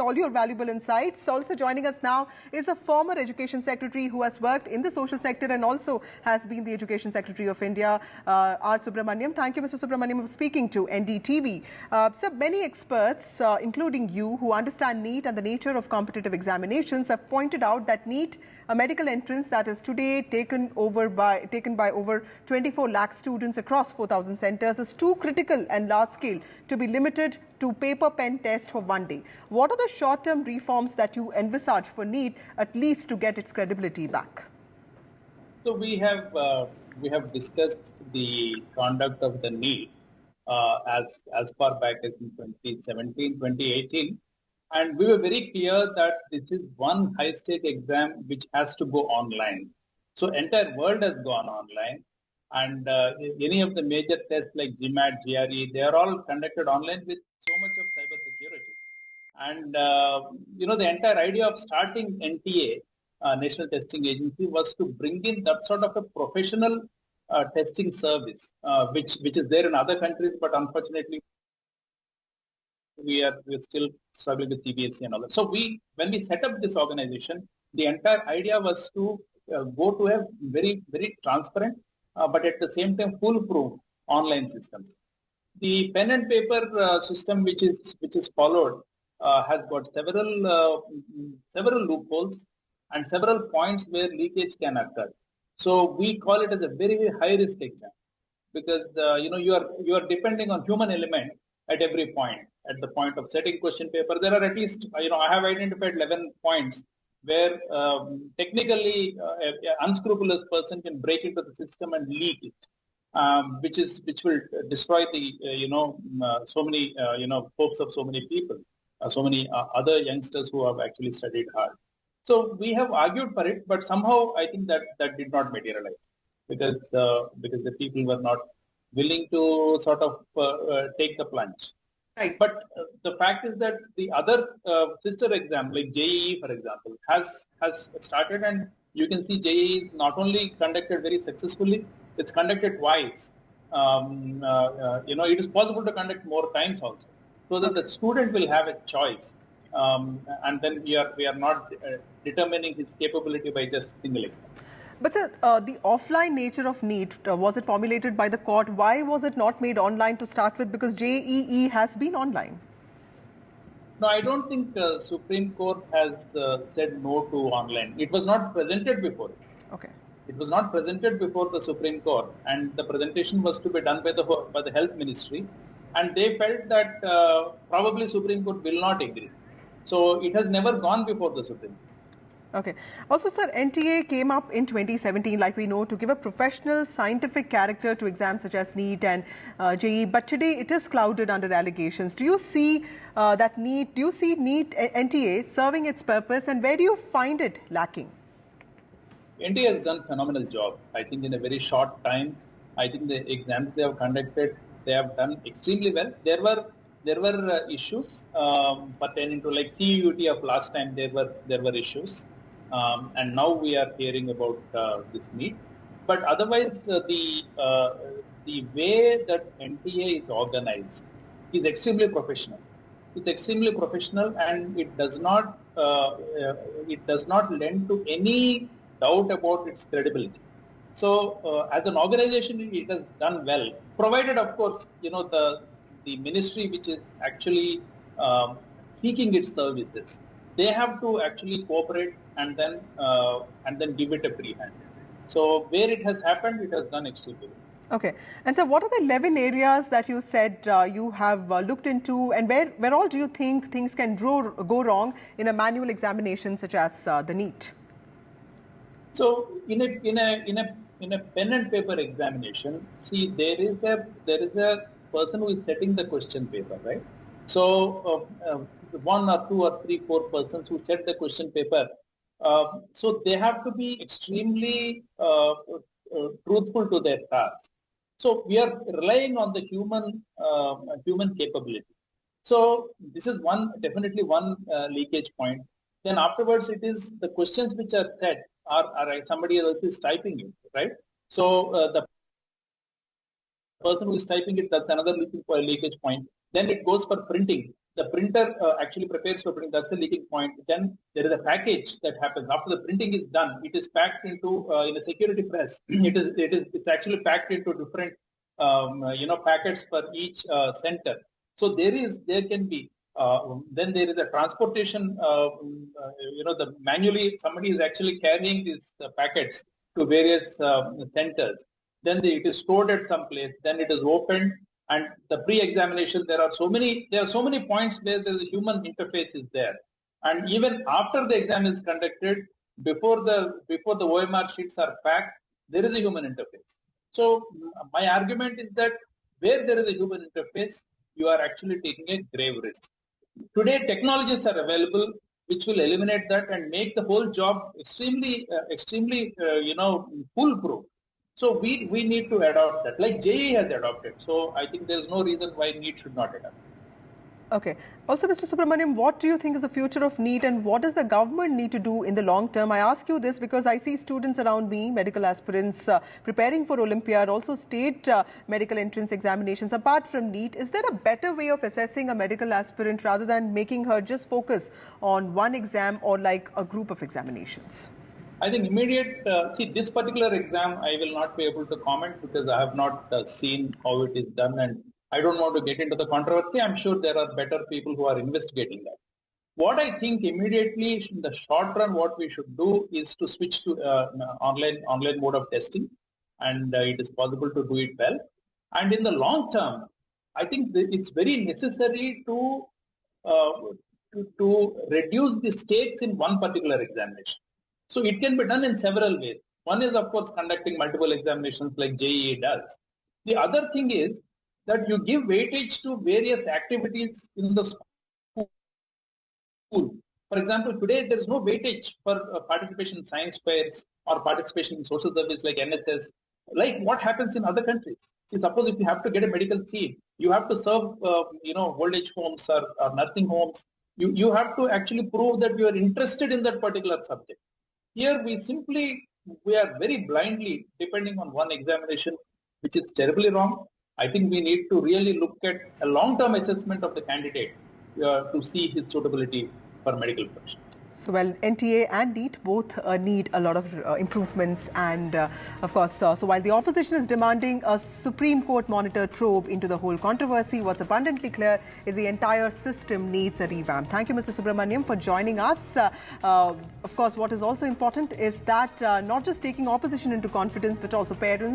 all your valuable insights. Also joining us now is a former Education Secretary who has worked in the social sector and also has been the Education Secretary of India, R Subrahmanyam. Thank you, Mr. Subrahmanyam, for speaking to NDTV. So many experts, including you, who understand NEET and the nature of competitive examinations have pointed out that NEET, a medical entrance that is today taken by over 24 lakh students across 4,000 centres, is too critical and large scale to be limited to paper pen tests for one day. What are the short-term reforms that you envisage for NEET, at least to get its credibility back? So we have discussed the conduct of the NEET as far back as in 2017, 2018. And we were very clear that this is one high-stake exam which has to go online. So entire world has gone online, and any of the major tests like GMAT, GRE, they are all conducted online with so much of cyber security. And the entire idea of starting NTA, National Testing Agency, was to bring in that sort of a professional testing service, which is there in other countries, but unfortunately we're still struggling with CBSE and all that. So when we set up this organization, the entire idea was to go to a very, very transparent, but at the same time foolproof online systems. The pen and paper system, which is followed, has got several loopholes and several points where leakage can occur. So we call it as a very, very high risk exam, because you are depending on human element at every point. At the point of setting question paper, there are at least, I have identified 11 points where technically an unscrupulous person can break into the system and leak it, which will destroy the so many hopes of so many people, so many other youngsters who have actually studied hard. So we have argued for it, but somehow I think that did not materialize because the people were not willing to sort of take the plunge. Right. But the fact is that the other sister exam, like JEE, for example, has started, and you can see JEE is not only conducted very successfully, it's conducted twice. It is possible to conduct more times also, so that the student will have a choice, and then we are not determining his capability by just single exam. But sir, the offline nature of NEET, was it formulated by the court? Why was it not made online to start with? Because JEE has been online. No, I don't think Supreme Court has said no to online. It was not presented before. Okay. It was not presented before the Supreme Court, and the presentation was to be done by the Health Ministry, and they felt that probably Supreme Court will not agree. So it has never gone before the Supreme Court. Okay. Also, sir, NTA came up in 2017, like we know, to give a professional, scientific character to exams such as NEET and JEE. But today it is clouded under allegations. Do you see NEET NTA serving its purpose, and where do you find it lacking? NTA has done a phenomenal job. I think in a very short time, I think the exams they have conducted, they have done extremely well. There were issues pertaining to like CUT of last time. There were issues. And now we are hearing about this NEET. But otherwise, the way that NTA is organized is extremely professional. It's extremely professional, and it does not lend to any doubt about its credibility. So, as an organization, it has done well, provided, of course, the ministry which is actually seeking its services, they have to actually cooperate and then give it a free hand. So where it has happened, it has done extremely well. Okay. And so what are the 11 areas that you said you have looked into, and where all do you think things can go wrong in a manual examination such as the NEET? So in a pen and paper examination, see, there is a person who is setting the question paper, right? So one or two or three, four persons who set the question paper, so they have to be extremely truthful to their task. So we are relying on the human capability. So this is definitely one leakage point. Then afterwards, it is the questions which are set are somebody else is typing it, right? So the person who is typing it, that's another leakage point. Then it goes for printing. the printer actually prepares for printing. That's the leaking point. Then there is a package that happens after the printing is done. It is packed into in a security press. It's actually packed into different packets for each center. So there can be then there is a transportation. The manually somebody is actually carrying these packets to various centers. Then it is stored at some place. Then it is opened. And the pre-examination, there are so many points where the human interface is there. And even after the exam is conducted, before the OMR sheets are packed, there is a human interface. So my argument is that where there is a human interface, you are actually taking a grave risk. Today, technologies are available which will eliminate that and make the whole job extremely foolproof. So we need to adopt that, like JEE has adopted. So I think there is no reason why NEET should not adopt. Okay. Also, Mr. Subrahmanyam, what do you think is the future of NEET and what does the government need to do in the long term? I ask you this because I see students around me, medical aspirants preparing for Olympiad, also state medical entrance examinations. Apart from NEET, is there a better way of assessing a medical aspirant rather than making her just focus on one exam or like a group of examinations? I think immediate, this particular exam, I will not be able to comment because I have not seen how it is done and I don't want to get into the controversy. I'm sure there are better people who are investigating that. What I think immediately in the short run, what we should do is to switch to online mode of testing, and it is possible to do it well. And in the long term, I think it's very necessary to reduce the stakes in one particular examination. So it can be done in several ways. One is, of course, conducting multiple examinations like JEE does. The other thing is that you give weightage to various activities in the school. For example, today there is no weightage for participation in science fairs or participation in social service like NSS, like what happens in other countries. See, suppose if you have to get a medical seat, you have to serve, old age homes or nursing homes. You have to actually prove that you are interested in that particular subject. Here we are very blindly depending on one examination, which is terribly wrong. I think we need to really look at a long-term assessment of the candidate to see his suitability for medical profession. So, well, NTA and NEET both need a lot of improvements and, of course, so while the opposition is demanding a Supreme Court monitored probe into the whole controversy, what's abundantly clear is the entire system needs a revamp. Thank you, Mr. Subrahmanyam, for joining us. Of course, what is also important is that not just taking opposition into confidence, but also parents,